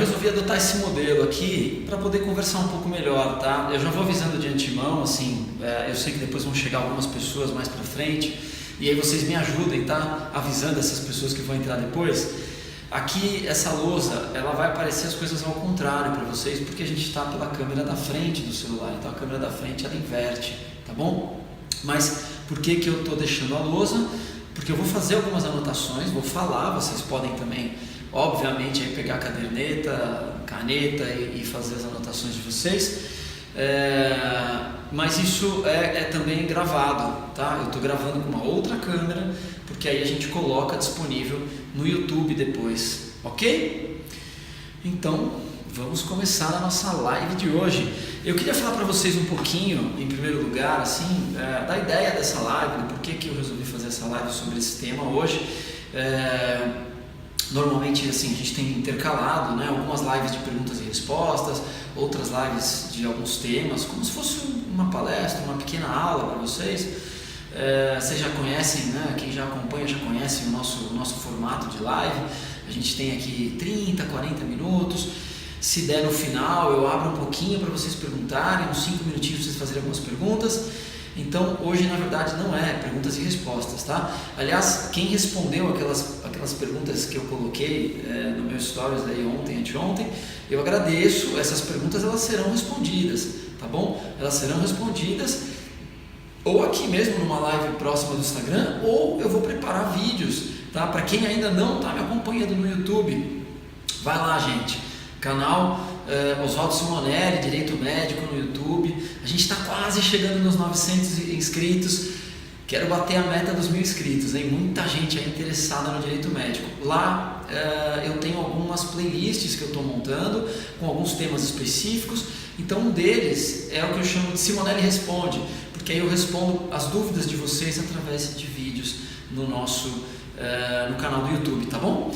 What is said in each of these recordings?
resolvi adotar esse modelo aqui para poder conversar um pouco melhor, tá? Eu já vou avisando de antemão, assim, eu sei que depois vão chegar algumas pessoas mais para frente e aí vocês me ajudem, tá? Avisando essas pessoas que vão entrar depois. Aqui, essa lousa, ela vai aparecer as coisas ao contrário para vocês, porque a gente está pela câmera da frente do celular, então a câmera da frente ela inverte, tá bom? Mas por que que eu estou deixando a lousa? Porque eu vou fazer algumas anotações, vou falar, vocês podem também, obviamente, aí pegar a caderneta, caneta e fazer as anotações de vocês, mas isso é também gravado, tá? Eu estou gravando com uma outra câmera, porque aí a gente coloca disponível no YouTube depois, ok? Então, vamos começar a nossa live de hoje. Eu queria falar para vocês um pouquinho, em primeiro lugar, assim, da ideia dessa live, do porquê que eu resolvi fazer essa live sobre esse tema hoje. Normalmente, assim, a gente tem intercalado, né, algumas lives de perguntas e respostas, outras lives de alguns temas, como se fosse uma palestra, uma pequena aula para vocês. Vocês já conhecem, né? Quem já acompanha já conhece o nosso formato de live. A gente tem aqui 30, 40 minutos. Se der no final, eu abro um pouquinho para vocês perguntarem, uns 5 minutinhos para vocês fazerem algumas perguntas. Então, hoje, na verdade, não é perguntas e respostas, tá? Aliás, quem respondeu aquelas perguntas que eu coloquei no meu stories aí ontem, anteontem, eu agradeço. Essas perguntas, elas serão respondidas, tá bom? Elas serão respondidas ou aqui mesmo numa live próxima do Instagram, ou eu vou preparar vídeos, tá? Para quem ainda não está me acompanhando no YouTube, vai lá, gente, canal Oswaldo Simonelli, Direito Médico no YouTube. A gente está quase chegando nos 900 inscritos, quero bater a meta dos 1000 inscritos, hein? Muita gente é interessada no Direito Médico. Lá eu tenho algumas playlists que eu estou montando, com alguns temas específicos, então um deles é o que eu chamo de Simonelli Responde, que aí eu respondo as dúvidas de vocês através de vídeos no canal do YouTube, tá bom?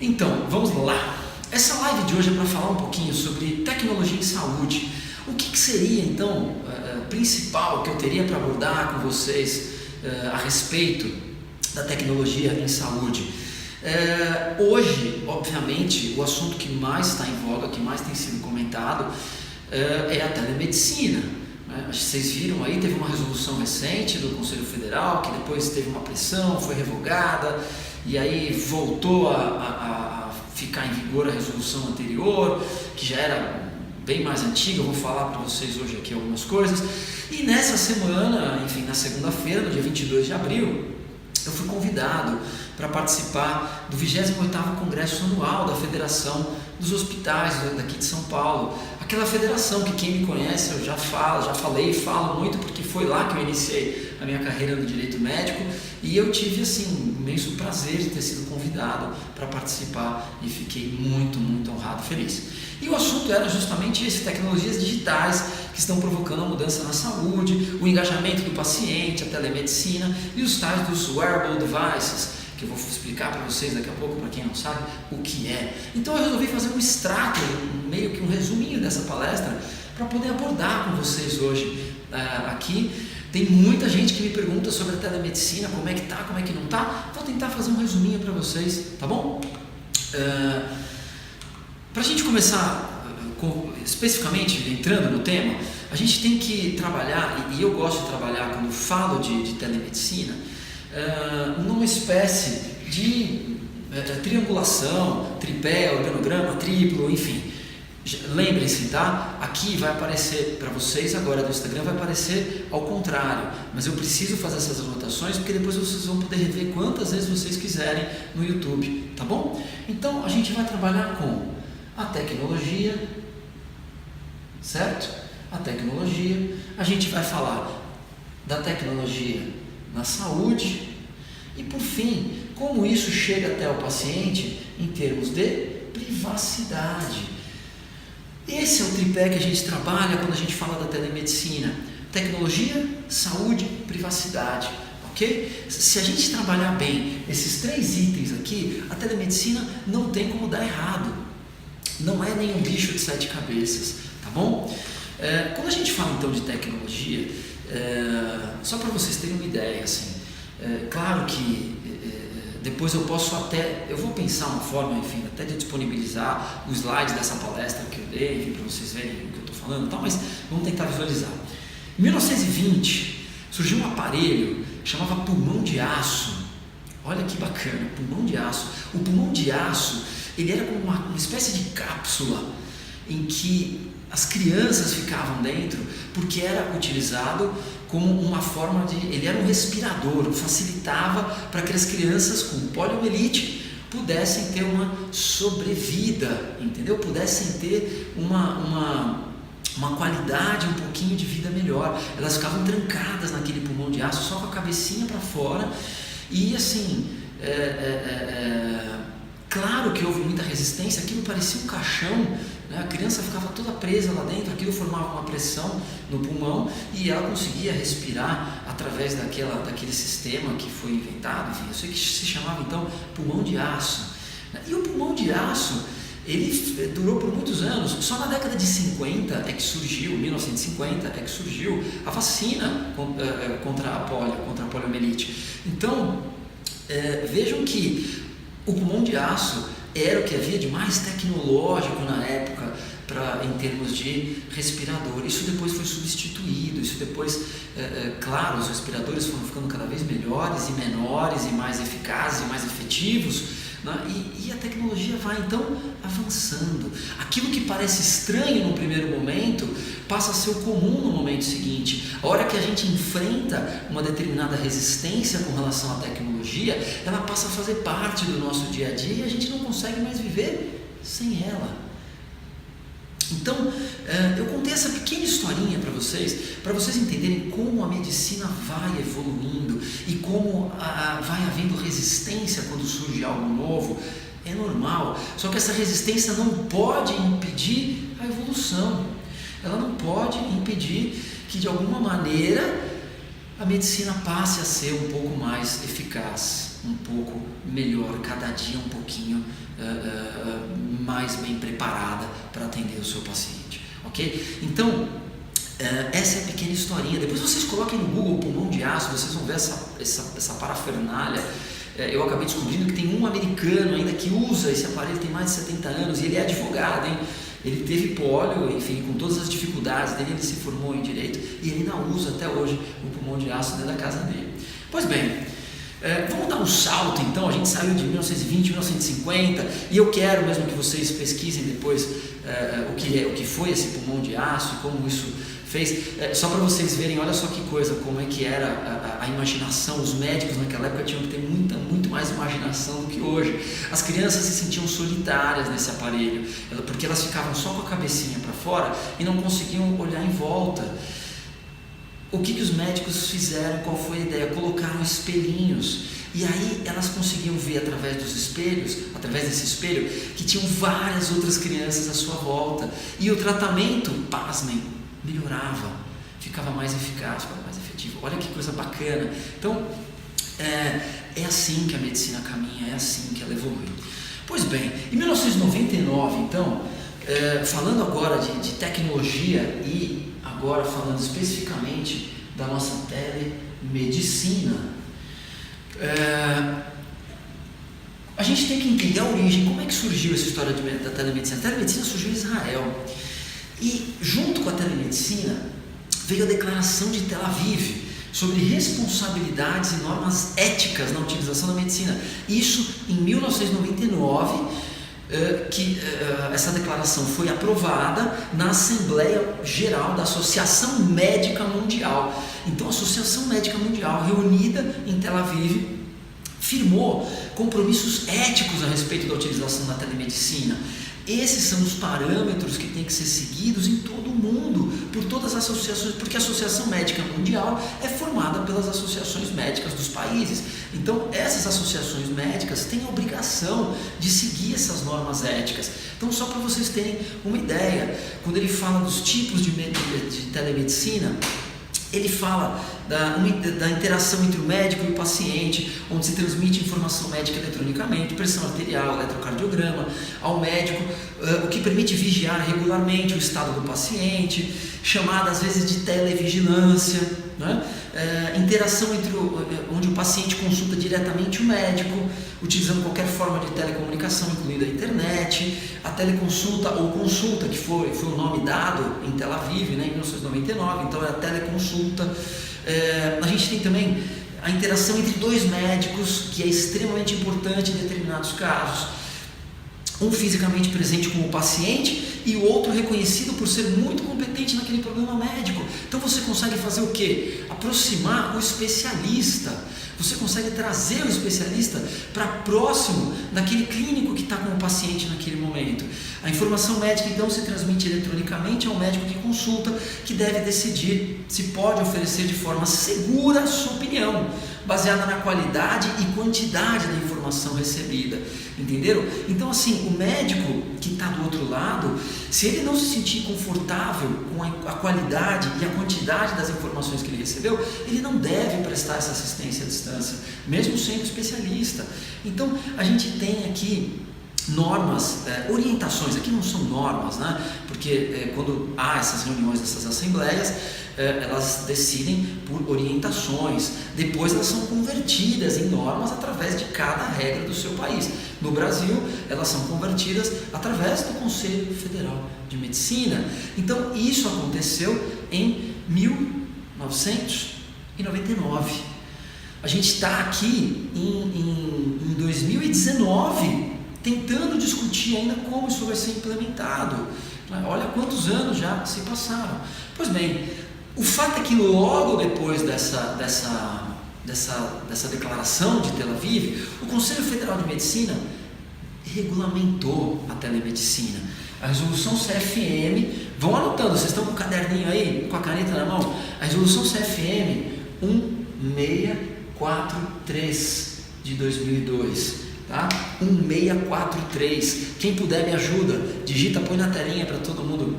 Então, vamos lá. Essa live de hoje é para falar um pouquinho sobre tecnologia em saúde. O que seria, então, principal que eu teria para abordar com vocês a respeito da tecnologia em saúde? Hoje, obviamente, o assunto que mais está em voga, que mais tem sido comentado, é a telemedicina. Acho que vocês viram aí, teve uma resolução recente do Conselho Federal, que depois teve uma pressão, foi revogada, e aí voltou a ficar em vigor a resolução anterior, que já era bem mais antiga. Eu vou falar para vocês hoje aqui algumas coisas. E nessa semana, enfim, na segunda-feira, no dia 22 de abril, eu fui convidado para participar do 28º Congresso Anual da Federação dos Hospitais daqui de São Paulo. Aquela federação que quem me conhece, eu já falei e falo muito, porque foi lá que eu iniciei a minha carreira no direito médico, e eu tive, assim, um imenso prazer de ter sido convidado para participar e fiquei muito, muito honrado e feliz. E o assunto era justamente esse: tecnologias digitais que estão provocando a mudança na saúde, o engajamento do paciente, a telemedicina e os tais dos wearable devices, que eu vou explicar para vocês daqui a pouco, para quem não sabe o que é. Então eu resolvi fazer um extrato, meio que um resuminho dessa palestra, para poder abordar com vocês hoje aqui. Tem muita gente que me pergunta sobre a telemedicina, como é que tá, como é que não tá. Vou tentar fazer um resuminho para vocês, tá bom? Para a gente começar especificamente entrando no tema, a gente tem que trabalhar, e eu gosto de trabalhar quando falo de telemedicina, numa espécie de triangulação, tripé, organograma, triplo, enfim. Lembrem-se, tá? Aqui vai aparecer para vocês agora do Instagram, vai aparecer ao contrário, mas eu preciso fazer essas anotações porque depois vocês vão poder rever quantas vezes vocês quiserem no YouTube, tá bom? Então a gente vai trabalhar com a tecnologia, certo? A tecnologia, a gente vai falar da tecnologia na saúde e, por fim, como isso chega até o paciente em termos de privacidade. Esse é o tripé que a gente trabalha quando a gente fala da telemedicina: tecnologia, saúde, privacidade, ok? Se a gente trabalhar bem esses 3 itens aqui, a telemedicina não tem como dar errado. Não é nenhum bicho de 7 cabeças, tá bom? Quando a gente fala então de tecnologia, só para vocês terem uma ideia, assim, claro que depois eu posso até, eu vou pensar uma forma, enfim, até de disponibilizar os slides dessa palestra que eu dei, para vocês verem o que eu estou falando, tá? Mas vamos tentar visualizar. Em 1920 surgiu um aparelho que chamava pulmão de aço. Olha que bacana, pulmão de aço. O pulmão de aço, ele era como uma espécie de cápsula em que as crianças ficavam dentro, porque era utilizado como uma forma de... Ele era um respirador, facilitava para que as crianças com poliomielite pudessem ter uma sobrevida, entendeu? Pudessem ter uma qualidade um pouquinho de vida melhor. Elas ficavam trancadas naquele pulmão de aço, só com a cabecinha para fora, e assim, claro que houve muita resistência, aquilo parecia um caixão, né? A criança ficava toda presa lá dentro, aquilo formava uma pressão no pulmão e ela conseguia respirar através daquele sistema que foi inventado, enfim, eu sei que se chamava então pulmão de aço. E o pulmão de aço, ele durou por muitos anos. Só na década de 50 é que surgiu, 1950 é que surgiu a vacina contra a poliomielite. Então, vejam que o pulmão de aço era o que havia de mais tecnológico na época em termos de respirador. Isso depois foi substituído, claro, os respiradores foram ficando cada vez melhores e menores e mais eficazes e mais efetivos, né? E a tecnologia vai então avançando. Aquilo que parece estranho no primeiro momento passa a ser o comum no momento seguinte. A hora que a gente enfrenta uma determinada resistência com relação à tecnologia, ela passa a fazer parte do nosso dia a dia e a gente não consegue mais viver sem ela. Então, eu contei essa pequena historinha para vocês entenderem como a medicina vai evoluindo e como vai havendo resistência quando surge algo novo. É normal, só que essa resistência não pode impedir a evolução. Ela não pode impedir que, de alguma maneira, a medicina passe a ser um pouco mais eficaz, um pouco melhor, cada dia um pouquinho mais bem preparada para atender o seu paciente, ok? Então, essa é a pequena historinha. Depois vocês coloquem no Google pulmão de aço, vocês vão ver essa parafernália. Eu acabei descobrindo que tem um americano ainda que usa esse aparelho, tem mais de 70 anos, e ele é advogado, hein? Ele teve pólio, enfim, com todas as dificuldades dele, ele se formou em direito e ele ainda usa até hoje o pulmão de aço dentro da casa dele. Pois bem, vamos dar um salto então. A gente saiu de 1920, 1950, e eu quero mesmo que vocês pesquisem depois o que foi esse pulmão de aço e como isso fez, só para vocês verem, olha só que coisa, como é que era a imaginação. Os médicos naquela época tinham que ter muito mais imaginação do que hoje. As crianças se sentiam solitárias nesse aparelho, porque elas ficavam só com a cabecinha para fora e não conseguiam olhar em volta. O que os médicos fizeram? Qual foi a ideia? Colocaram espelhinhos, e aí elas conseguiam ver através dos espelhos, através desse espelho, que tinham várias outras crianças à sua volta, e o tratamento, pasmem, melhorava, ficava mais eficaz, ficava mais efetivo. Olha que coisa bacana. Então, é assim que a medicina caminha, é assim que ela evolui. Pois bem, em 1999, então, falando agora de tecnologia e agora falando especificamente da nossa telemedicina, a gente tem que entender a origem, como é que surgiu essa história da telemedicina. A telemedicina surgiu em Israel, e junto com a telemedicina veio a declaração de Tel Aviv sobre responsabilidades e normas éticas na utilização da medicina. Isso em 1999, essa declaração foi aprovada na Assembleia Geral da Associação Médica Mundial. Então a Associação Médica Mundial, reunida em Tel Aviv, firmou compromissos éticos a respeito da utilização da telemedicina. Esses são os parâmetros que têm que ser seguidos em todo o mundo, por todas as associações, porque a Associação Médica Mundial é formada pelas associações médicas dos países. Então, essas associações médicas têm a obrigação de seguir essas normas éticas. Então, só para vocês terem uma ideia, quando ele fala dos tipos de telemedicina, ele fala da interação entre o médico e o paciente, onde se transmite informação médica eletronicamente, pressão arterial, eletrocardiograma, ao médico, o que permite vigiar regularmente o estado do paciente, chamada às vezes de televigilância. né? Interação onde o paciente consulta diretamente o médico, utilizando qualquer forma de telecomunicação, incluindo a internet, a teleconsulta ou consulta, que foi o nome dado em Tel Aviv, né, em 1999, então é a teleconsulta. A gente tem também a interação entre dois médicos, que é extremamente importante em determinados casos. Um fisicamente presente como paciente e o outro reconhecido por ser muito competente naquele problema médico. Então você consegue fazer o quê? Aproximar o especialista. Você consegue trazer o especialista para próximo daquele clínico que está com o paciente naquele momento. A informação médica então se transmite eletronicamente ao médico que consulta, que deve decidir se pode oferecer de forma segura a sua opinião, baseada na qualidade e quantidade da informação recebida. Entenderam? Então assim, o médico que está do outro lado, se ele não se sentir confortável com a qualidade e a quantidade das informações que ele recebeu, ele não deve prestar essa assistência à distância, mesmo sendo especialista. Então a gente tem aqui normas, orientações, aqui não são normas, né? Porque quando há essas reuniões, essas assembleias, elas decidem por orientações, depois elas são convertidas em normas através de cada regra do seu país. No Brasil, elas são convertidas através do Conselho Federal de Medicina. Então, isso aconteceu em 1999. A gente está aqui em 2019 tentando discutir ainda como isso vai ser implementado. Olha quantos anos já se passaram. Pois bem, o fato é que logo depois dessa declaração de Tel Aviv, o Conselho Federal de Medicina regulamentou a telemedicina. A resolução CFM, vão anotando, vocês estão com o caderninho aí, com a caneta na mão? A resolução CFM 1643 de 2002. Tá? 1643. Quem puder me ajuda, digita, põe na telinha para todo mundo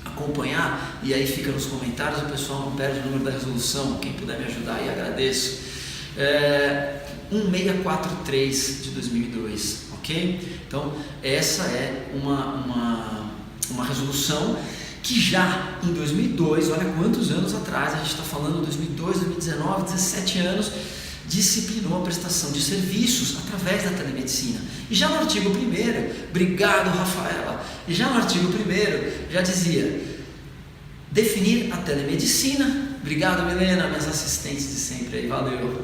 acompanhar, e aí fica nos comentários, o pessoal não perde o número da resolução. Quem puder me ajudar aí, agradeço. 1643 de 2002, ok? Então essa é uma resolução que já em 2002, olha quantos anos atrás, a gente está falando 2002, 2019, 17 anos, disciplinou a prestação de serviços através da telemedicina. E já no artigo 1º, obrigado Rafaela, e já no artigo 1º já dizia: definir a telemedicina, obrigado Milena, minhas assistentes de sempre aí, valeu.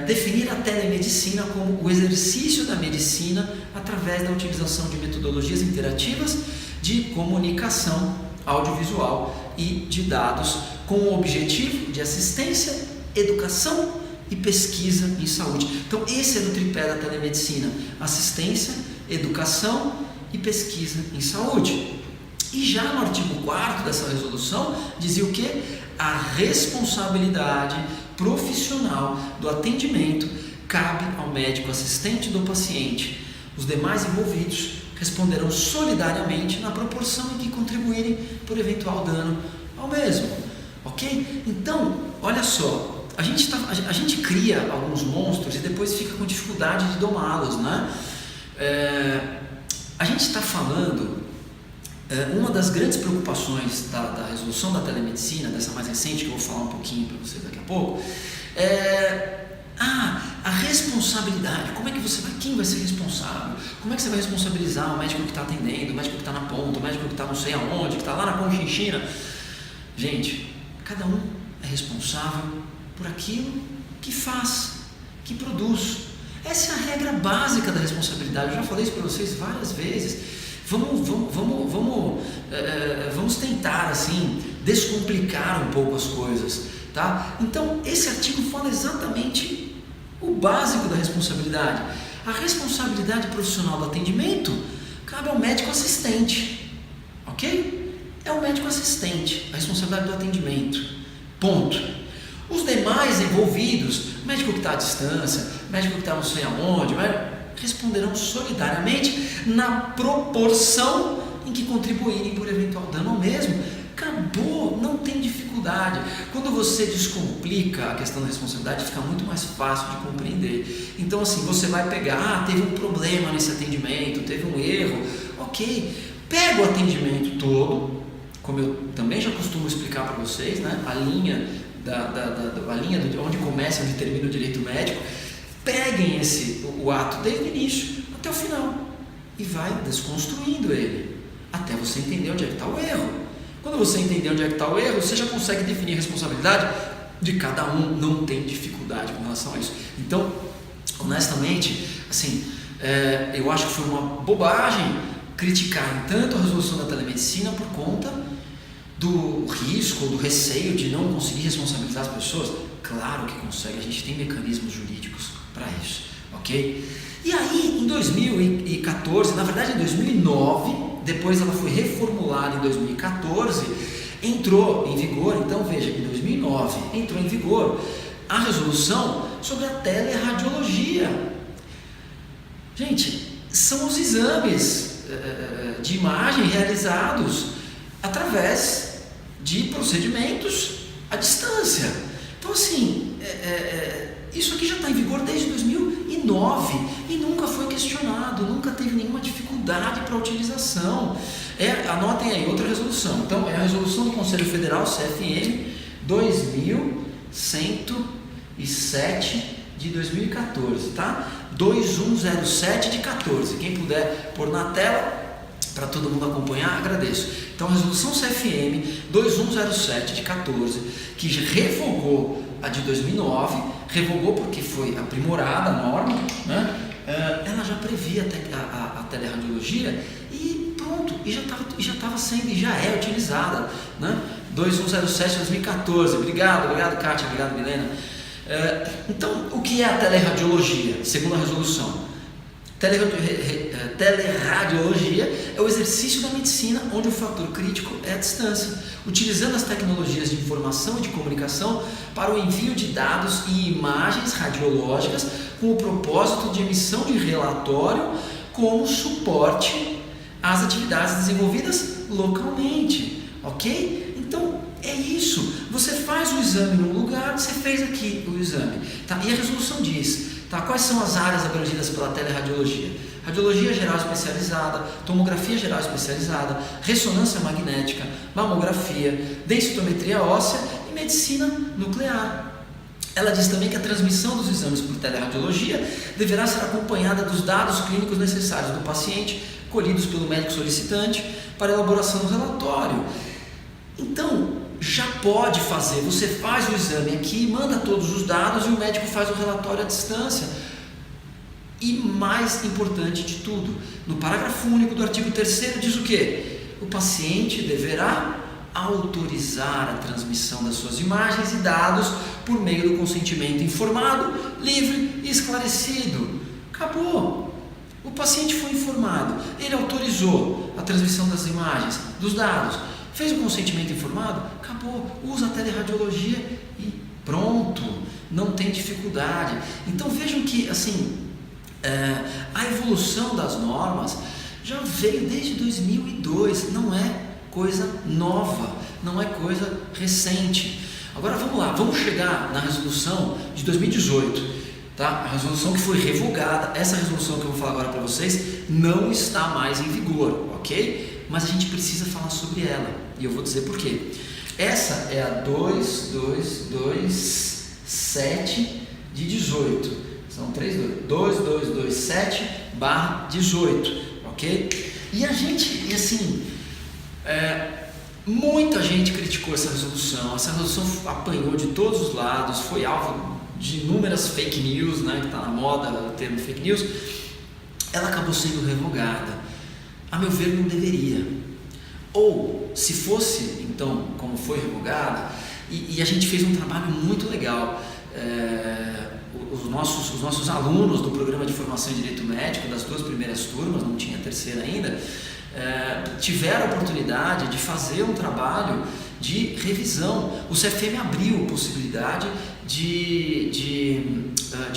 Definir a telemedicina como o exercício da medicina através da utilização de metodologias interativas de comunicação audiovisual e de dados, com o objetivo de assistência, educação e pesquisa em saúde. Então esse é o tripé da telemedicina: assistência, educação e pesquisa em saúde. E já no artigo 4º dessa resolução dizia o quê? A responsabilidade profissional do atendimento cabe ao médico assistente do paciente. Os demais envolvidos responderão solidariamente na proporção em que contribuírem por eventual dano ao mesmo. Ok? Então, olha só, a gente cria alguns monstros e depois fica com dificuldade de domá-los, né? A gente está falando, uma das grandes preocupações da resolução da telemedicina, dessa mais recente, que eu vou falar um pouquinho para vocês daqui a pouco, a responsabilidade. Como é que quem vai ser responsável? Como é que você vai responsabilizar o médico que está atendendo, o médico que está na ponta, o médico que está não sei aonde, que está lá na Conchinchina? Gente, cada um é responsável por aquilo que faz, que produz. Essa é a regra básica da responsabilidade. Eu já falei isso para vocês várias vezes. Vamos tentar assim descomplicar um pouco as coisas, tá? Então esse artigo fala exatamente o básico da responsabilidade. A responsabilidade profissional do atendimento cabe ao médico assistente, ok? É o médico assistente, a responsabilidade do atendimento, ponto. Os demais envolvidos, médico que está à distância, médico que está não sei aonde, responderão solidariamente na proporção em que contribuírem por eventual dano ao mesmo. Acabou, não tem dificuldade. Quando você descomplica a questão da responsabilidade, fica muito mais fácil de compreender. Então assim, você vai pegar, teve um problema nesse atendimento, teve um erro, ok, pega o atendimento todo, como eu também já costumo explicar para vocês, né? A linha da linha de onde começa, onde termina o direito médico, peguem o ato desde o início até o final e vai desconstruindo ele até você entender onde é que está o erro. Quando você entender onde é que está o erro, você já consegue definir a responsabilidade de cada um, não tem dificuldade com relação a isso. Então, honestamente, assim, eu acho que foi uma bobagem criticar tanto a resolução da telemedicina por conta do risco, do receio de não conseguir responsabilizar as pessoas. Claro que consegue, a gente tem mecanismos jurídicos para isso, ok? E aí, em 2014, na verdade em 2009, depois ela foi reformulada em 2014, entrou em vigor, então veja, em 2009 entrou em vigor a resolução sobre a teleradiologia. Gente, são os exames de imagem realizados através de procedimentos à distância. Então assim, isso aqui já está em vigor desde 2009 e nunca foi questionado, nunca teve nenhuma dificuldade para a utilização. Anotem aí outra resolução. Então é a resolução do Conselho Federal CFM 2107 de 2014, tá? 2107 de 14. Quem puder pôr na tela para todo mundo acompanhar, agradeço. Então a resolução CFM 2107 de 14, que revogou a de 2009, revogou porque foi aprimorada a norma, né? Ela já previa a teleradiologia e pronto, e já estava sendo e já é utilizada, né? 2107 de 2014. Obrigado Kátia, obrigado Milena. Então, o que é a teleradiologia, segundo a resolução? Teleradiologia é o exercício da medicina onde o fator crítico é a distância, utilizando as tecnologias de informação e de comunicação para o envio de dados e imagens radiológicas com o propósito de emissão de relatório como suporte às atividades desenvolvidas localmente, ok? Então, é isso. Você faz o exame num lugar, você fez aqui o exame, tá? E a resolução diz, tá, quais são as áreas abrangidas pela teleradiologia? Radiologia geral especializada, tomografia geral especializada, ressonância magnética, mamografia, densitometria óssea e medicina nuclear. Ela diz também que a transmissão dos exames por teleradiologia deverá ser acompanhada dos dados clínicos necessários do paciente, colhidos pelo médico solicitante para a elaboração do relatório. Então, já pode fazer, você faz o exame aqui, manda todos os dados e o médico faz o relatório à distância. E mais importante de tudo, no parágrafo único do artigo 3º diz o quê? O paciente deverá autorizar a transmissão das suas imagens e dados por meio do consentimento informado, livre e esclarecido. Acabou. O paciente foi informado, ele autorizou a transmissão das imagens, dos dados, fez o consentimento informado, acabou, usa a teleradiologia e pronto, não tem dificuldade. Então vejam que assim, a evolução das normas já veio desde 2002, não é coisa nova, não é coisa recente. Agora vamos lá, vamos chegar na resolução de 2018, tá? A resolução que foi revogada, essa resolução que eu vou falar agora para vocês não está mais em vigor, ok? Mas a gente precisa falar sobre ela e eu vou dizer por quê. Essa é a 2227 de 18, são 2227/18, ok? E a gente, assim, muita gente criticou essa resolução apanhou de todos os lados, foi alvo de inúmeras fake news, né, que está na moda o termo fake news. Ela acabou sendo revogada. A meu ver, não deveria. Ou, se fosse, então, como foi revogada, e a gente fez um trabalho muito legal. Os nossos alunos do programa de formação em Direito Médico, das 2 primeiras turmas, não tinha a terceira ainda, tiveram a oportunidade de fazer um trabalho de revisão. O CFM abriu possibilidade de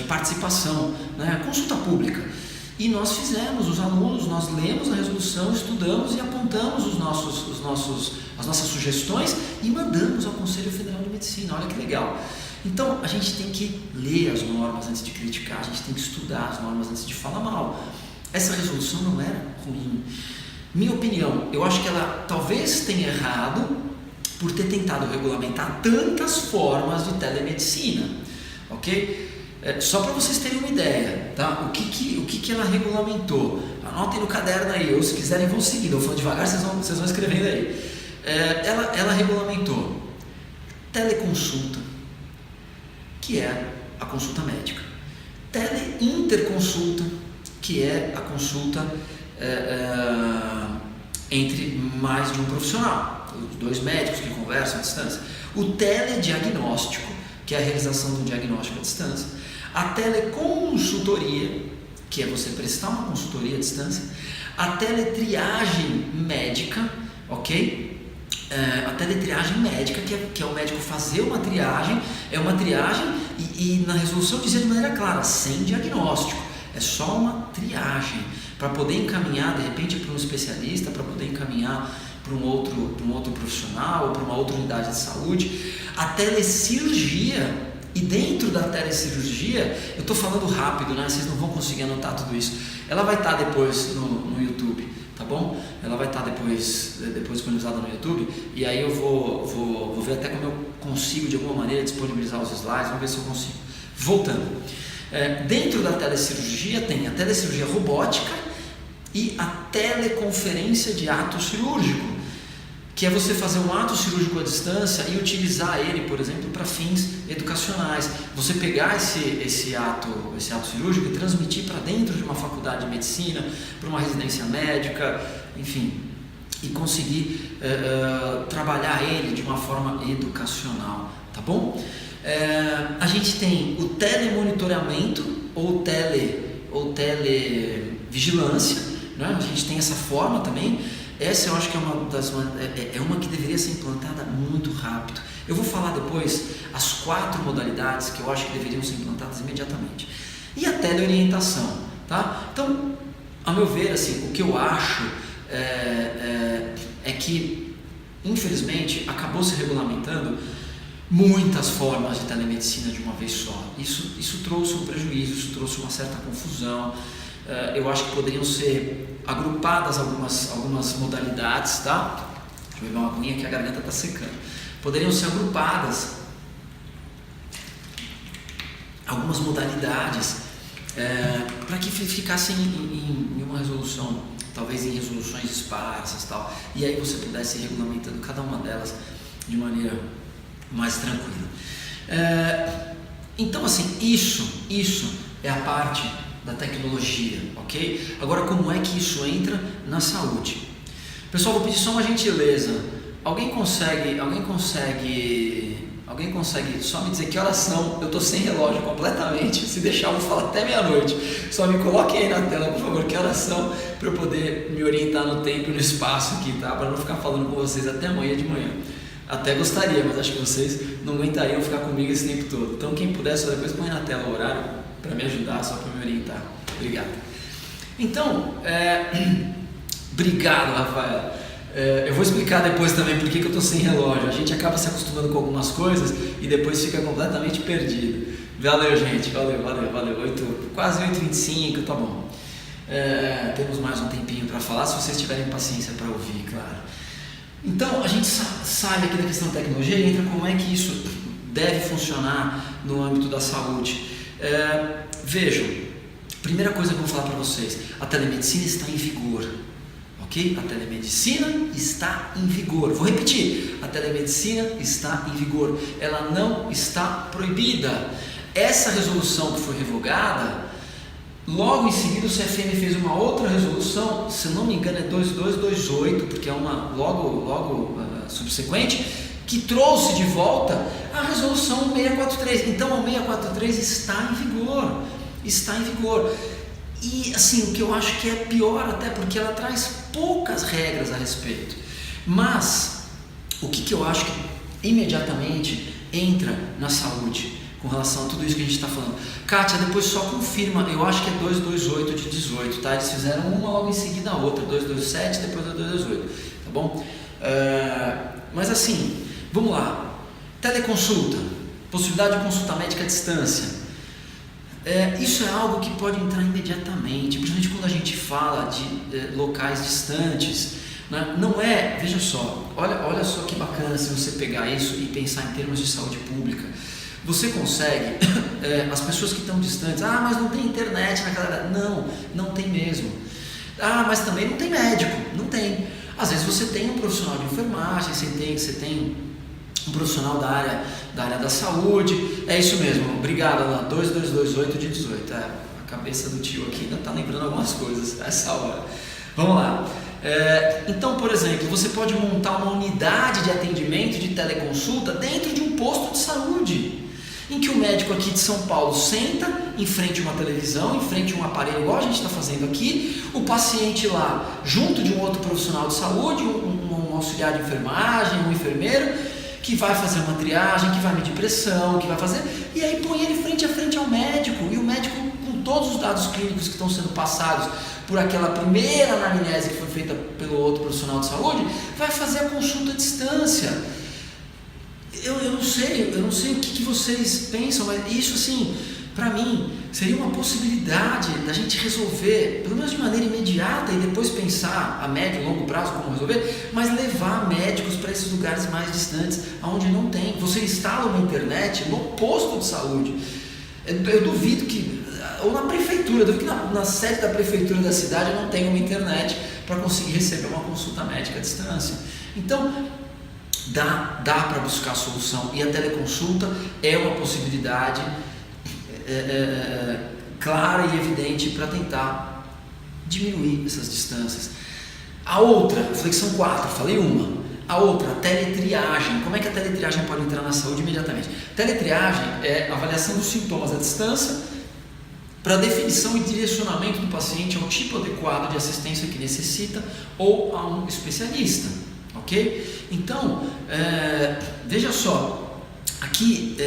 participação, né? Consulta pública. E nós fizemos, os alunos, nós lemos a resolução, estudamos e apontamos as nossas sugestões e mandamos ao Conselho Federal de Medicina. Olha que legal. Então, a gente tem que ler as normas antes de criticar, a gente tem que estudar as normas antes de falar mal. Essa resolução não era ruim. Minha opinião, eu acho que ela talvez tenha errado por ter tentado regulamentar tantas formas de telemedicina, ok? Só para vocês terem uma ideia, tá? O que ela regulamentou? Anotem no caderno aí, ou se quiserem vão seguindo, eu vou falando devagar, vocês vão escrevendo aí. Ela regulamentou teleconsulta, que é a consulta médica, teleinterconsulta, que é a consulta entre mais de um profissional, os dois médicos que conversam à distância, o telediagnóstico, que é a realização de um diagnóstico à distância, a teleconsultoria, que é você prestar uma consultoria à distância, a teletriagem médica, ok? A teletriagem médica, que é o médico fazer uma triagem, é uma triagem e na resolução dizer de maneira clara, sem diagnóstico, é só uma triagem, para poder encaminhar de repente para um especialista, para poder encaminhar para um outro profissional ou para uma outra unidade de saúde. A telecirurgia, e dentro da telecirurgia, eu estou falando rápido, né? Vocês não vão conseguir anotar tudo isso, ela vai estar depois no YouTube, tá bom? Ela vai estar depois disponibilizada no YouTube, e aí eu vou ver até como eu consigo de alguma maneira disponibilizar os slides, vamos ver se eu consigo. Voltando, dentro da telecirurgia tem a telecirurgia robótica e a teleconferência de ato cirúrgico, que é você fazer um ato cirúrgico à distância e utilizar ele, por exemplo, para fins educacionais. Você pegar esse ato cirúrgico e transmitir para dentro de uma faculdade de medicina, para uma residência médica, enfim, e conseguir trabalhar ele de uma forma educacional, tá bom? A gente tem o telemonitoramento ou televigilância, né? A gente tem essa forma também. Essa eu acho que é uma que deveria ser implantada muito rápido. Eu vou falar depois as 4 modalidades que eu acho que deveriam ser implantadas imediatamente. E a teleorientação, tá? Então, a meu ver, assim, o que eu acho é que, infelizmente, acabou se regulamentando muitas formas de telemedicina de uma vez só. Isso trouxe um prejuízo, isso trouxe uma certa confusão. Eu acho que poderiam ser agrupadas algumas modalidades, tá? Deixa eu beber uma aguinha que a garganta está secando. Poderiam ser agrupadas algumas modalidades para que ficassem em uma resolução, talvez em resoluções esparsas, tal, e aí você pudesse ir regulamentando cada uma delas de maneira mais tranquila. Então, assim, isso é a parte da tecnologia, ok? Agora, como é que isso entra na saúde? Pessoal, vou pedir só uma gentileza. Alguém consegue só me dizer que horas são? Eu estou sem relógio completamente. Se deixar, eu vou falar até meia-noite. Só me coloque aí na tela, por favor, que horas são, para eu poder me orientar no tempo e no espaço aqui, tá? Para não ficar falando com vocês até amanhã de manhã. Até gostaria, mas acho que vocês não aguentariam ficar comigo esse tempo todo. Então, quem puder, só depois põe na tela o horário para me ajudar, só para me orientar. Obrigado. Então, obrigado, Rafael. Eu vou explicar depois também por que eu estou sem relógio. A gente acaba se acostumando com algumas coisas e depois fica completamente perdido. Valeu, gente. Valeu. Quase 8h25, tá bom. Temos mais um tempinho para falar, se vocês tiverem paciência para ouvir, claro. Então, a gente sai aqui da questão da tecnologia e entra como é que isso deve funcionar no âmbito da saúde. Vejam, primeira coisa que eu vou falar para vocês, a telemedicina está em vigor, ok? A telemedicina está em vigor. Vou repetir, a telemedicina está em vigor, ela não está proibida. Essa resolução que foi revogada, logo em seguida o CFM fez uma outra resolução, se não me engano é 2228, porque é uma logo subsequente, que trouxe de volta a resolução 643. Então a 643 está em vigor. E assim, o que eu acho que é pior até, porque ela traz poucas regras a respeito. Mas o que eu acho que imediatamente entra na saúde com relação a tudo isso que a gente está falando? Kátia, depois só confirma, eu acho que é 228 de 18, tá? Eles fizeram uma logo em seguida a outra, 227, depois a 228, tá bom? Mas assim, vamos lá. Teleconsulta, possibilidade de consulta médica à distância. Isso é algo que pode entrar imediatamente, principalmente quando a gente fala de locais distantes, né? Não é, veja só, olha só que bacana se você pegar isso e pensar em termos de saúde pública. Você consegue, as pessoas que estão distantes, mas não tem internet na casa, não tem mesmo. Mas também não tem médico, não tem. Às vezes você tem um profissional de enfermagem, você tem um profissional da área da saúde, é isso mesmo, obrigado, Alan, 2228 de 18, a cabeça do tio aqui ainda está lembrando algumas coisas essa hora. Vamos lá. Então, por exemplo, você pode montar uma unidade de atendimento de teleconsulta dentro de um posto de saúde, em que o médico aqui de São Paulo senta em frente a uma televisão, em frente a um aparelho igual a gente está fazendo aqui, o paciente lá junto de um outro profissional de saúde, um auxiliar de enfermagem, um enfermeiro, que vai fazer uma triagem, que vai medir pressão, que vai fazer, e aí põe ele frente a frente ao médico, e o médico, com todos os dados clínicos que estão sendo passados por aquela primeira anamnese que foi feita pelo outro profissional de saúde, vai fazer a consulta à distância. Eu não sei o que vocês pensam, mas isso, assim, para mim, seria uma possibilidade da gente resolver, pelo menos de maneira imediata, e depois pensar a médio e longo prazo como resolver, mas levar médicos para esses lugares mais distantes, onde não tem. Você instala uma internet no posto de saúde. Eu duvido que, ou na prefeitura, eu duvido que na sede da prefeitura da cidade não tenha uma internet para conseguir receber uma consulta médica à distância. Então, dá para buscar a solução, e a teleconsulta é uma possibilidade clara e evidente para tentar diminuir essas distâncias. A outra, flexão 4, falei uma. A outra, a teletriagem. Como é que a teletriagem pode entrar na saúde imediatamente? Teletriagem é a avaliação dos sintomas à distância para definição e direcionamento do paciente ao tipo adequado de assistência que necessita ou a um especialista. Ok? Então, veja só, aqui,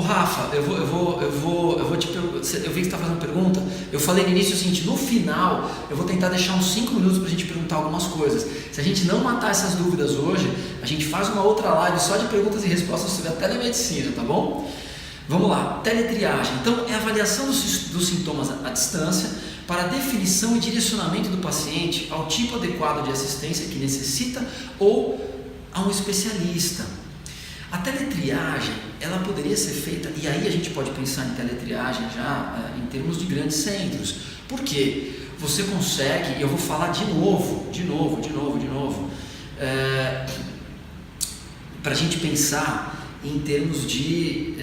Rafa, eu vou te perguntar, eu vi que você está fazendo pergunta, eu falei no início o seguinte, no final eu vou tentar deixar uns 5 minutos para a gente perguntar algumas coisas. Se a gente não matar essas dúvidas hoje, a gente faz uma outra live só de perguntas e respostas sobre a telemedicina, tá bom? Vamos lá, teletriagem, então é a avaliação dos sintomas à distância, para a definição e direcionamento do paciente ao tipo adequado de assistência que necessita ou a um especialista. A teletriagem, ela poderia ser feita, e aí a gente pode pensar em teletriagem já em termos de grandes centros. Por quê? Você consegue, e eu vou falar de novo, para a gente pensar em termos de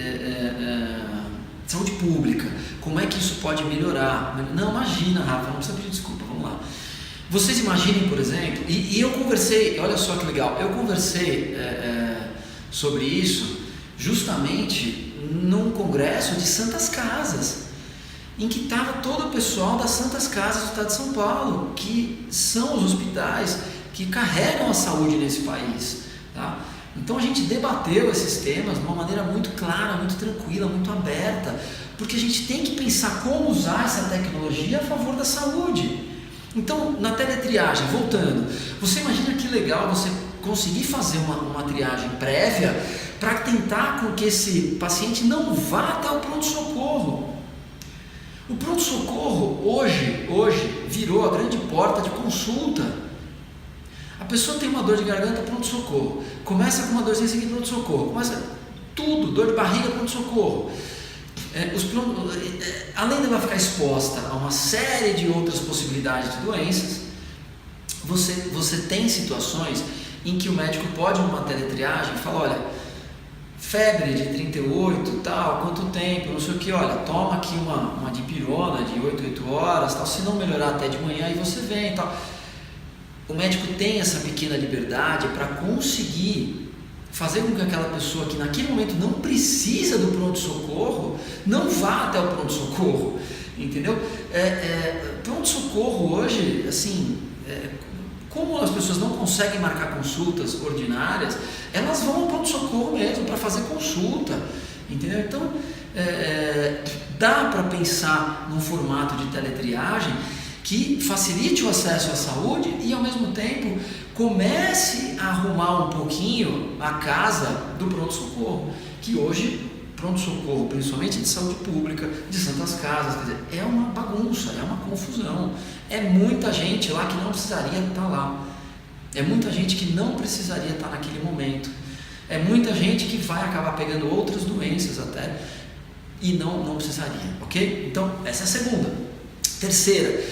saúde pública, como é que isso pode melhorar? Não, imagina, Rafa, não precisa pedir desculpa, vamos lá. Vocês imaginem, por exemplo, e eu conversei, olha só que legal, eu conversei sobre isso justamente num congresso de Santas Casas, em que estava todo o pessoal das Santas Casas do Estado de São Paulo, que são os hospitais que carregam a saúde nesse país, tá? Então a gente debateu esses temas de uma maneira muito clara, muito tranquila, muito aberta, porque a gente tem que pensar como usar essa tecnologia a favor da saúde. Então, na teletriagem, voltando, você imagina que legal você conseguir fazer uma triagem prévia para tentar com que esse paciente não vá até o pronto-socorro. O pronto-socorro hoje virou a grande porta de consulta. A pessoa tem uma dor de garganta, pronto-socorro. Começa com uma dorzinha seguinte, pronto-socorro. Começa tudo, dor de barriga, pronto-socorro. Além dela ficar exposta a uma série de outras possibilidades de doenças, você tem situações em que o médico pode, numa teletriagem, falar, olha, febre de 38, tal, quanto tempo, não sei o que, olha, toma aqui uma dipirona de 8 horas, tal, se não melhorar até de manhã, aí você vem, tal. O médico tem essa pequena liberdade para conseguir fazer com que aquela pessoa que naquele momento não precisa do pronto-socorro, não vá até o pronto-socorro, entendeu? Pronto-socorro hoje, assim, como as pessoas não conseguem marcar consultas ordinárias, elas vão ao pronto-socorro mesmo para fazer consulta, entendeu? Então, dá para pensar num formato de teletriagem que facilite o acesso à saúde e, ao mesmo tempo, comece a arrumar um pouquinho a casa do pronto-socorro, que hoje, pronto-socorro, principalmente de saúde pública, de Santas Casas, quer dizer, é uma bagunça, é uma confusão, é muita gente lá que não precisaria estar lá. É muita gente que não precisaria estar naquele momento. É muita gente que vai acabar pegando outras doenças até e não precisaria, ok? Então, essa é a segunda. Terceira,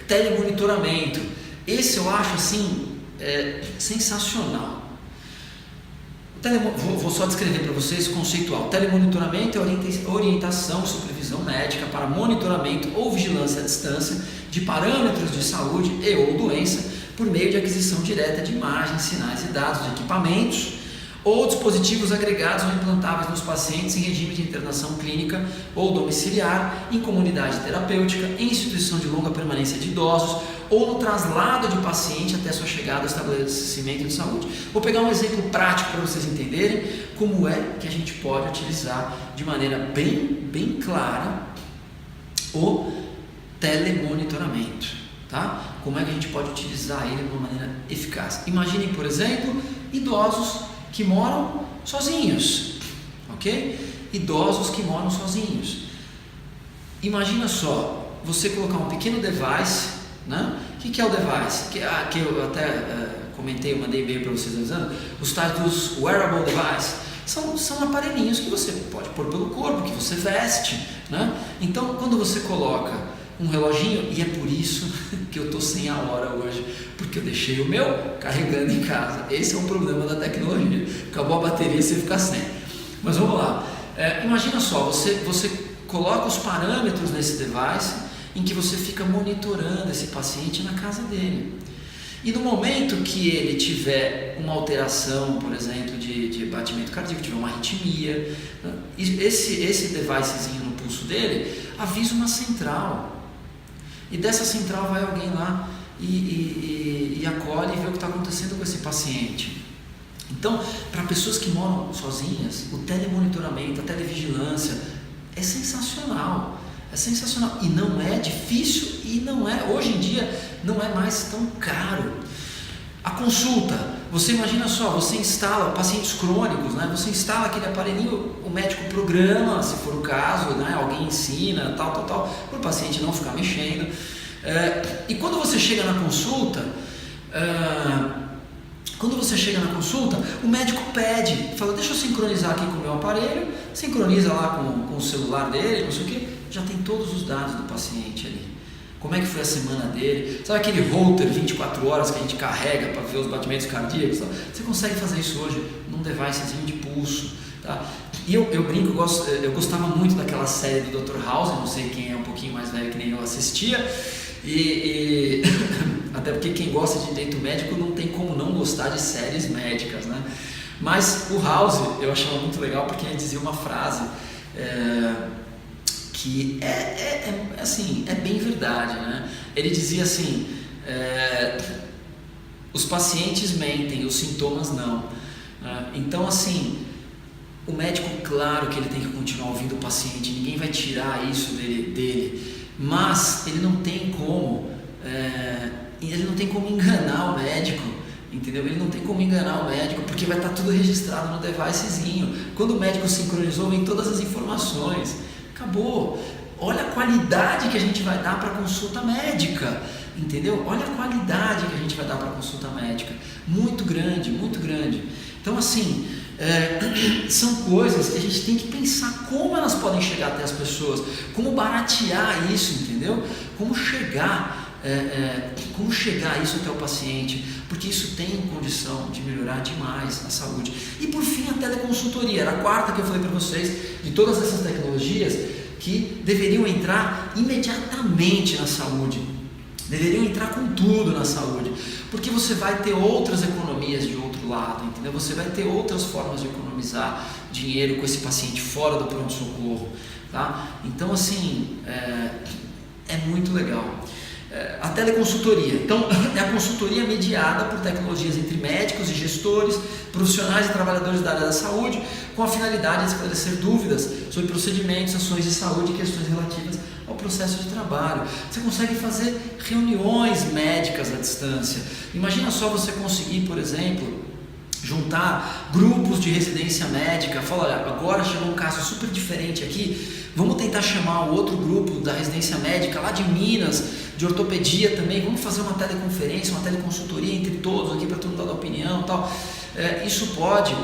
telemonitoramento. Esse eu acho assim sensacional. Vou só descrever para vocês o conceitual. Telemonitoramento é orientação, supervisão médica para monitoramento ou vigilância à distância de parâmetros de saúde e ou doença por meio de aquisição direta de imagens, sinais e dados de equipamentos ou dispositivos agregados ou implantáveis nos pacientes em regime de internação clínica ou domiciliar, em comunidade terapêutica, em instituição de longa permanência de idosos ou no traslado de paciente até sua chegada ao estabelecimento de saúde. Vou pegar um exemplo prático para vocês entenderem como é que a gente pode utilizar de maneira bem clara o telemonitoramento, tá? Como é que a gente pode utilizar ele de uma maneira eficaz? Imaginem, por exemplo, idosos que moram sozinhos, ok? Idosos que moram sozinhos. Imagina só, você colocar um pequeno device, né? O que é o device? Que eu até comentei, eu mandei e-mail para vocês avisando, os tais dos wearable device. São aparelhinhos que você pode pôr pelo corpo, que você veste, né? Então, quando você coloca um reloginho, e é por isso que eu estou sem a hora hoje, porque eu deixei o meu carregando em casa. Esse é um problema da tecnologia, acabou a bateria e você fica sem. Mas vamos lá, imagina só, você coloca os parâmetros nesse device em que você fica monitorando esse paciente na casa dele. E no momento que ele tiver uma alteração, por exemplo, de batimento cardíaco, tiver uma arritmia, esse devicezinho no pulso dele avisa uma central. E dessa central vai alguém lá e acolhe e vê o que está acontecendo com esse paciente. Então, para pessoas que moram sozinhas, o telemonitoramento, a televigilância é sensacional. É sensacional e não é difícil e hoje em dia não é mais tão caro. A consulta, você imagina só, você instala pacientes crônicos, né? Você instala aquele aparelhinho, o médico programa, se for o caso, né? Alguém ensina, tal, para o paciente não ficar mexendo. E quando você chega na consulta, o médico pede, fala, deixa eu sincronizar aqui com o meu aparelho, sincroniza lá com o celular dele, não sei o que, já tem todos os dados do paciente ali. Como é que foi a semana dele? Sabe aquele holter 24 horas que a gente carrega para ver os batimentos cardíacos? Você consegue fazer isso hoje num devicezinho de pulso, tá? E eu brinco, eu gostava muito daquela série do Dr. House, não sei quem é um pouquinho mais velho que nem eu assistia, e até porque quem gosta de direito médico não tem como não gostar de séries médicas, né? Mas o House eu achava muito legal porque ele dizia uma frase que é bem verdade, né? Ele dizia assim, os pacientes mentem, os sintomas não. Então assim, o médico, claro que ele tem que continuar ouvindo o paciente, ninguém vai tirar isso dele, mas ele não tem como enganar o médico, entendeu? Ele não tem como enganar o médico, porque vai estar tudo registrado no devicezinho. Quando o médico sincronizou, vem todas as informações. Acabou. Olha a qualidade que a gente vai dar para a consulta médica, entendeu? Olha a qualidade que a gente vai dar para a consulta médica. Muito grande, muito grande. Então assim, são coisas que a gente tem que pensar como elas podem chegar até as pessoas, como baratear isso, entendeu? Como chegar isso até o paciente, porque isso tem condição de melhorar demais a saúde. E por fim, a teleconsultoria, era a quarta que eu falei para vocês, de todas essas tecnologias que deveriam entrar imediatamente na saúde, deveriam entrar com tudo na saúde, porque você vai ter outras economias de outro lado, entendeu? Você vai ter outras formas de economizar dinheiro com esse paciente fora do pronto-socorro, tá? Então assim, é muito legal. A teleconsultoria, então é a consultoria mediada por tecnologias entre médicos e gestores, profissionais e trabalhadores da área da saúde, com a finalidade de esclarecer dúvidas sobre procedimentos, ações de saúde e questões relativas ao processo de trabalho. Você consegue fazer reuniões médicas à distância. Imagina só você conseguir, por exemplo, juntar grupos de residência médica, fala, olha, agora chegou um caso super diferente aqui, vamos tentar chamar o outro grupo da residência médica lá de Minas, de ortopedia também, vamos fazer uma teleconferência, uma teleconsultoria entre todos aqui para todo mundo dar opinião e tal. Isso pode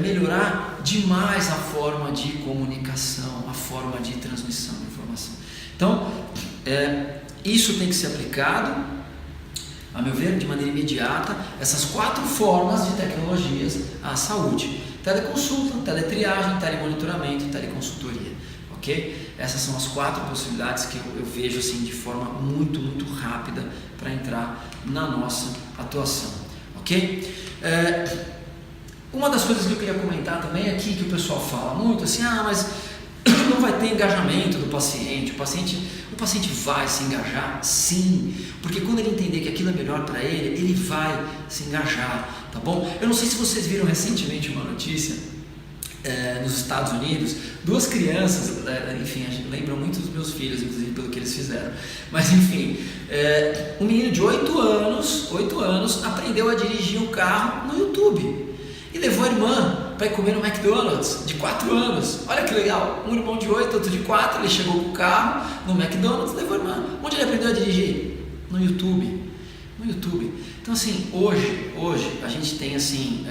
melhorar demais a forma de comunicação, a forma de transmissão de informação. Então, isso tem que ser aplicado, a meu ver, de maneira imediata, essas 4 formas de tecnologias à saúde: teleconsulta, teletriagem, telemonitoramento e teleconsultoria. Ok? Essas são as 4 possibilidades que eu vejo assim, de forma muito, muito rápida para entrar na nossa atuação. Ok? Uma das coisas que eu queria comentar também aqui, que o pessoal fala muito assim, mas não vai ter engajamento do paciente, o paciente vai se engajar? Sim, porque quando ele entender que aquilo é melhor para ele, ele vai se engajar, tá bom? Eu não sei se vocês viram recentemente uma notícia nos Estados Unidos, 2 crianças, enfim, lembram muito dos meus filhos, inclusive pelo que eles fizeram, mas enfim, um menino de 8 anos aprendeu a dirigir um carro no YouTube e levou a irmã para ir comer no McDonald's, de 4 anos. Olha que legal, um irmão de 8, outro de 4, ele chegou com o carro no McDonald's, levou a irmã. Onde ele aprendeu a dirigir? No YouTube. Então assim, hoje a gente tem assim,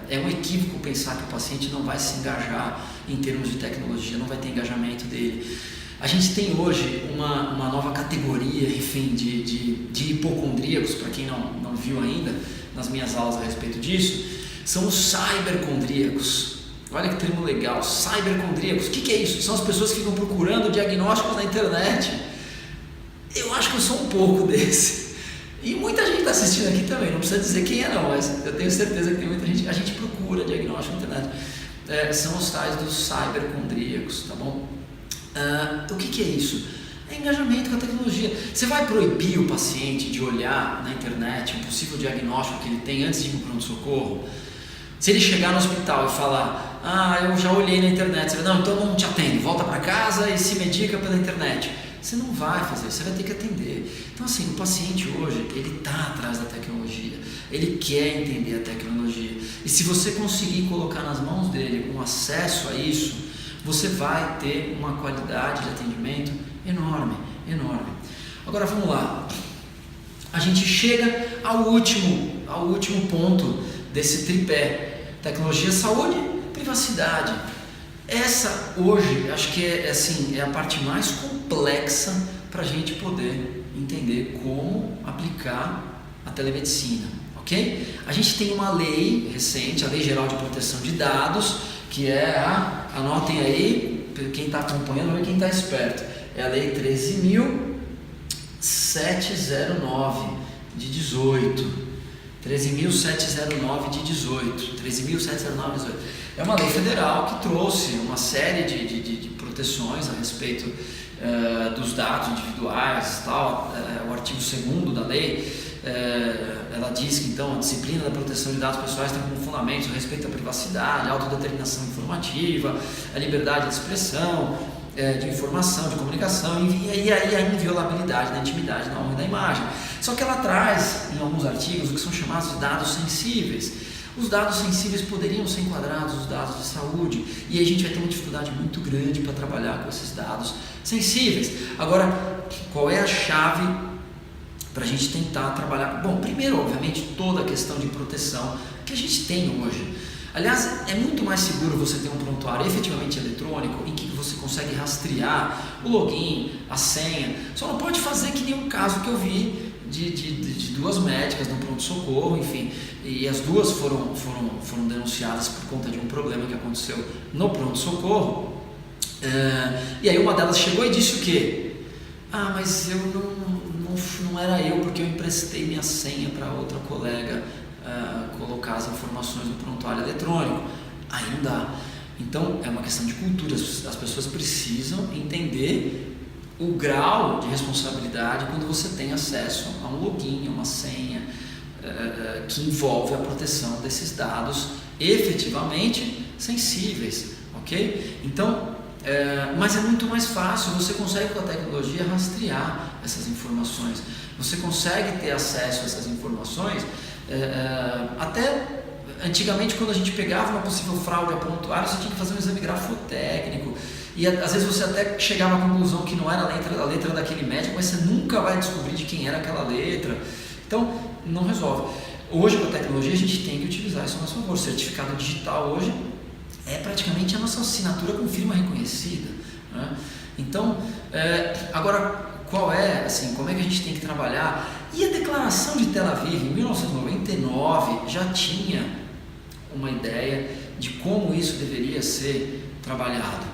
é um equívoco pensar que o paciente não vai se engajar em termos de tecnologia, não vai ter engajamento dele. A gente tem hoje uma nova categoria, enfim, de hipocondríacos, para quem não viu ainda nas minhas aulas a respeito disso, são os cybercondríacos. Olha que termo legal, cybercondríacos. O que é isso? São as pessoas que ficam procurando diagnósticos na internet. Eu acho que eu sou um pouco desse. E muita gente está assistindo aqui também, não precisa dizer quem é não, mas eu tenho certeza que tem muita gente. A gente procura diagnóstico na internet. São os tais dos cybercondríacos, tá bom? O que é isso? É engajamento com a tecnologia. Você vai proibir o paciente de olhar na internet um possível diagnóstico que ele tem antes de ir para o pronto-socorro? Se ele chegar no hospital e falar, eu já olhei na internet, você vai, não, então não te atende, volta para casa e se medica pela internet. Você não vai fazer, você vai ter que atender. Então assim, o paciente hoje, ele está atrás da tecnologia, ele quer entender a tecnologia. E se você conseguir colocar nas mãos dele um acesso a isso, você vai ter uma qualidade de atendimento enorme. Agora vamos lá. A gente chega ao último ponto desse tripé: tecnologia, saúde, privacidade. Essa hoje acho que é a parte mais complexa para a gente poder entender como aplicar a telemedicina, ok? A gente tem uma lei recente, a Lei Geral de Proteção de Dados, que é anotem aí, quem está acompanhando e quem está esperto, é a Lei 13.709 de 18. 13.709 de 18. 13.709 de 18. É uma lei federal que trouxe uma série de proteções a respeito dos dados individuais, tal. O artigo 2º da lei, ela diz que então a disciplina da proteção de dados pessoais tem como fundamento o respeito à privacidade, a autodeterminação informativa, a liberdade de expressão, de informação, de comunicação e aí a inviolabilidade da intimidade, da honra e da imagem. Só que ela traz em alguns artigos o que são chamados de dados sensíveis. Os dados sensíveis poderiam ser enquadrados nos dados de saúde e aí a gente vai ter uma dificuldade muito grande para trabalhar com esses dados sensíveis. Agora, qual é a chave para a gente tentar trabalhar? Bom, primeiro, obviamente, toda a questão de proteção que a gente tem hoje. Aliás, é muito mais seguro você ter um prontuário efetivamente eletrônico em que você consegue rastrear o login, a senha. Só não pode fazer que nem um caso que eu vi de 2 médicas no pronto-socorro, enfim, e as 2 foram denunciadas por conta de um problema que aconteceu no pronto-socorro. E aí uma delas chegou e disse o quê? Mas eu não era eu, porque eu emprestei minha senha para outra colega colocar as informações no prontuário eletrônico. Aí não dá. Então é uma questão de cultura, as pessoas precisam entender o grau de responsabilidade quando você tem acesso a um login, a uma senha que envolve a proteção desses dados efetivamente sensíveis, ok? Então, mas é muito mais fácil, você consegue com a tecnologia rastrear essas informações, você consegue ter acesso a essas informações até Antigamente, quando a gente pegava uma possível fraude a prontuário, você tinha que fazer um exame grafotécnico, e às vezes você até chegava à conclusão que não era a letra daquele médico, mas você nunca vai descobrir de quem era aquela letra. Então, não resolve. Hoje, com a tecnologia, a gente tem que utilizar isso a nosso favor. O certificado digital hoje é praticamente a nossa assinatura com firma reconhecida, né? Então, agora, qual é, assim, como é que a gente tem que trabalhar? E a Declaração de Tel Aviv, em 1999, já tinha uma ideia de como isso deveria ser trabalhado.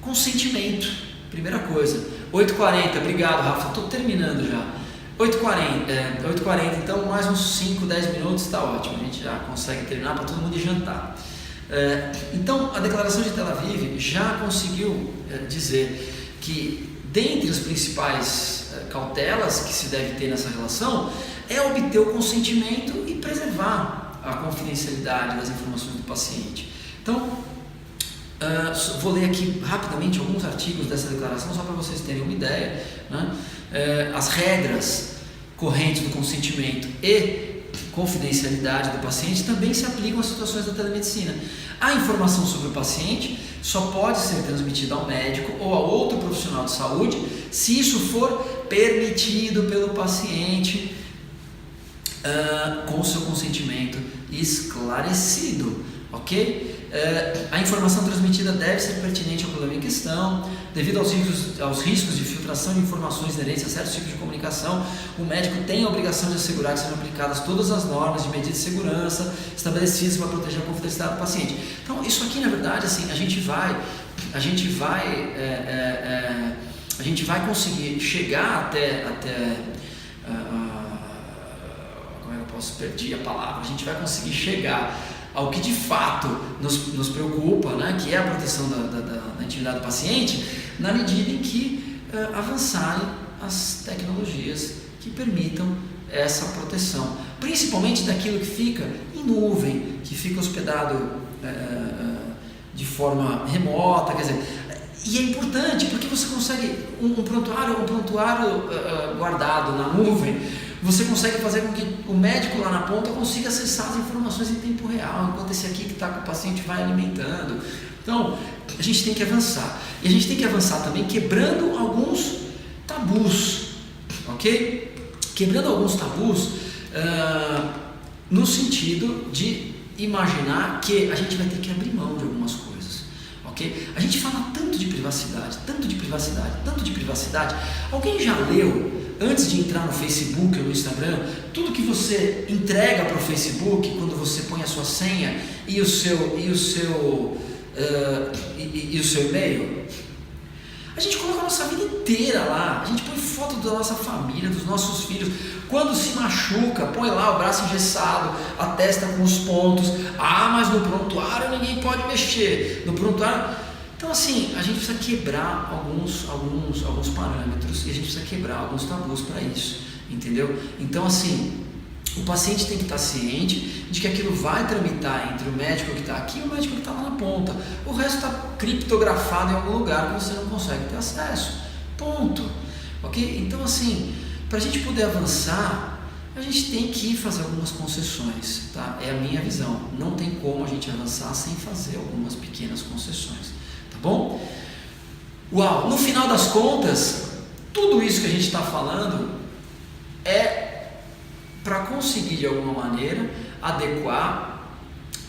Consentimento, primeira coisa. 8h40, obrigado, Rafa, estou terminando já. 8h40, então mais uns 5, 10 minutos está ótimo, a gente já consegue terminar para todo mundo ir jantar. Então, a Declaração de Tel Aviv já conseguiu dizer que, dentre as principais cautelas que se deve ter nessa relação, é obter o consentimento e preservar a confidencialidade das informações do paciente. Então, vou ler aqui rapidamente alguns artigos dessa declaração, só para vocês terem uma ideia, né? As regras correntes do consentimento e confidencialidade do paciente também se aplicam às situações da telemedicina. A informação sobre o paciente só pode ser transmitida ao médico ou a outro profissional de saúde se isso for permitido pelo paciente com o seu consentimento esclarecido, ok? A informação transmitida deve ser pertinente ao problema em questão. Devido aos riscos de filtração de informações inerentes a certos tipos de comunicação, o médico tem a obrigação de assegurar que sejam aplicadas todas as normas de medida de segurança estabelecidas para proteger a confidencialidade do paciente. Então, isso aqui, na verdade, assim, a gente vai conseguir chegar até como é que eu posso perder a palavra? A gente vai conseguir chegar ao que de fato nos preocupa, né, que é a proteção da intimidade do paciente, na medida em que avançarem as tecnologias que permitam essa proteção, principalmente daquilo que fica em nuvem, que fica hospedado de forma remota, quer dizer, e é importante porque você consegue um prontuário guardado na nuvem. Você consegue fazer com que o médico lá na ponta consiga acessar as informações em tempo real, enquanto esse aqui que está com o paciente vai alimentando. Então, a gente tem que avançar. E a gente tem que avançar também quebrando alguns tabus, ok? Quebrando alguns tabus no sentido de imaginar que a gente vai ter que abrir mão de algumas coisas, ok? A gente fala tanto de privacidade, tanto de privacidade, tanto de privacidade. Alguém já leu, antes de entrar no Facebook ou no Instagram, tudo que você entrega para o Facebook quando você põe a sua senha e o seu e-mail? A gente coloca a nossa vida inteira lá, a gente põe foto da nossa família, dos nossos filhos. Quando se machuca, põe lá o braço engessado, a testa com os pontos. Mas no prontuário ninguém pode mexer. No prontuário... Então, assim, a gente precisa quebrar alguns parâmetros e a gente precisa quebrar alguns tabus para isso, entendeu? Então, assim, o paciente tem que estar ciente de que aquilo vai tramitar entre o médico que está aqui e o médico que está lá na ponta. O resto está criptografado em algum lugar que você não consegue ter acesso. Ponto. Ok? Então, assim, para a gente poder avançar, a gente tem que fazer algumas concessões, tá? É a minha visão. Não tem como a gente avançar sem fazer algumas pequenas concessões. Bom, no final das contas, tudo isso que a gente está falando é para conseguir de alguma maneira adequar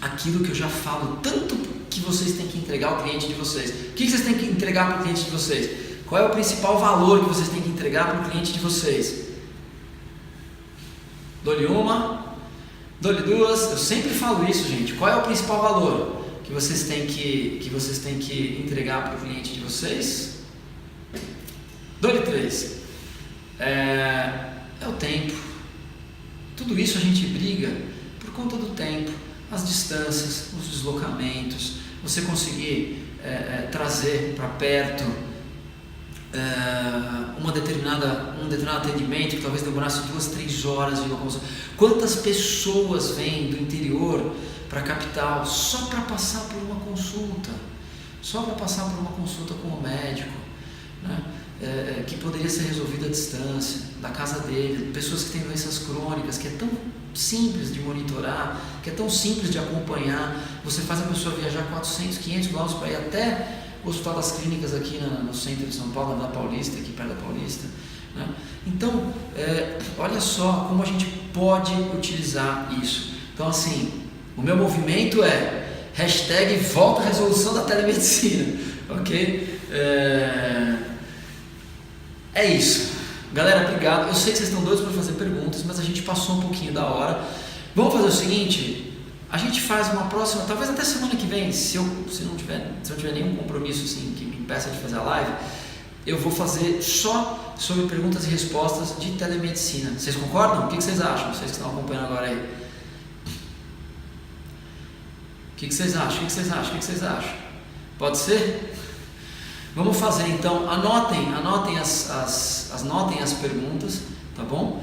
aquilo que eu já falo tanto que vocês têm que entregar ao cliente de vocês. O que vocês têm que entregar para o cliente de vocês? Qual é o principal valor que vocês têm que entregar para o cliente de vocês? Dou-lhe uma, dou-lhe duas, eu sempre falo isso, gente. Qual é o principal valor que vocês têm que entregar para o cliente de vocês? Dou-lhe 3. É o tempo. Tudo isso a gente briga por conta do tempo, as distâncias, os deslocamentos, você conseguir trazer para perto um determinado atendimento que talvez demorasse 2, 3 horas de locomoção. Quantas pessoas vêm do interior para a capital só para passar por uma consulta, com o médico, né? Que poderia ser resolvido à distância, da casa dele, pessoas que têm doenças crônicas, que é tão simples de monitorar, que é tão simples de acompanhar. Você faz a pessoa viajar 400, 500 quilômetros para ir até o Hospital das Clínicas aqui no centro de São Paulo, na Paulista, aqui perto da Paulista, né? Então, olha só como a gente pode utilizar isso. Então, assim, o meu movimento é #volta a resolução da telemedicina, ok? É isso. Galera, obrigado. Eu sei que vocês estão doidos para fazer perguntas, mas a gente passou um pouquinho da hora. Vamos fazer o seguinte, a gente faz uma próxima, talvez até semana que vem, se eu não tiver nenhum compromisso assim, que me impeça de fazer a live, eu vou fazer só sobre perguntas e respostas de telemedicina. Vocês concordam? O que vocês acham? Vocês que estão acompanhando agora aí. O que vocês acham? Pode ser? Vamos fazer então, anotem as perguntas, tá bom?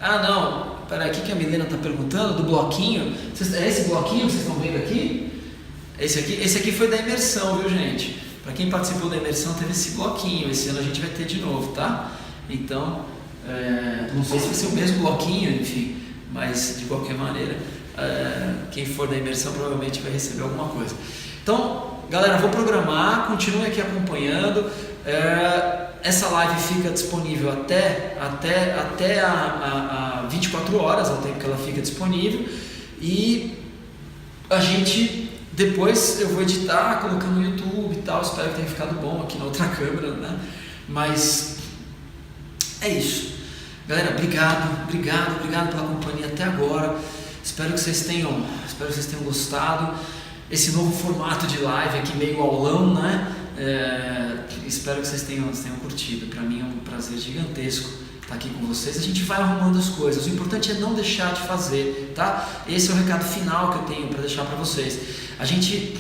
Não, peraí, o que a Milena está perguntando do bloquinho? É esse bloquinho que vocês estão vendo aqui? Esse aqui foi da imersão, viu, gente? Para quem participou da imersão teve esse bloquinho, esse ano a gente vai ter de novo, tá? Então, não sei se vai ser o mesmo bloquinho, enfim, mas de qualquer maneira, quem for da imersão provavelmente vai receber alguma coisa. Então, galera, vou programar, continue aqui acompanhando. Essa live fica disponível até a 24 horas, é o tempo que ela fica disponível. E a gente, depois eu vou editar, colocando no YouTube e tal. Espero que tenha ficado bom aqui na outra câmera, né? Mas é isso. Galera, obrigado pela companhia até agora. Espero que vocês tenham gostado. Esse novo formato de live aqui, meio aulão, né? Espero que vocês tenham curtido. Para mim é um prazer gigantesco estar aqui com vocês. A gente vai arrumando as coisas. O importante é não deixar de fazer, tá? Esse é o recado final que eu tenho para deixar para vocês. A gente,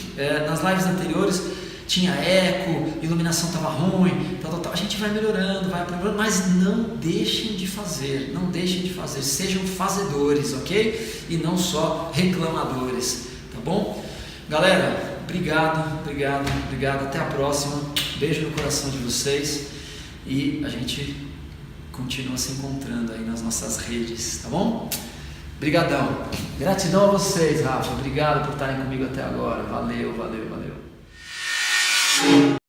nas lives anteriores, tinha eco, iluminação estava ruim, tal. A gente vai melhorando, mas não deixem de fazer. Sejam fazedores, ok? E não só reclamadores, tá bom? Galera, obrigado. Até a próxima. Beijo no coração de vocês. E a gente continua se encontrando aí nas nossas redes, tá bom? Obrigadão. Gratidão a vocês, Rafa. Obrigado por estarem comigo até agora. Valeu.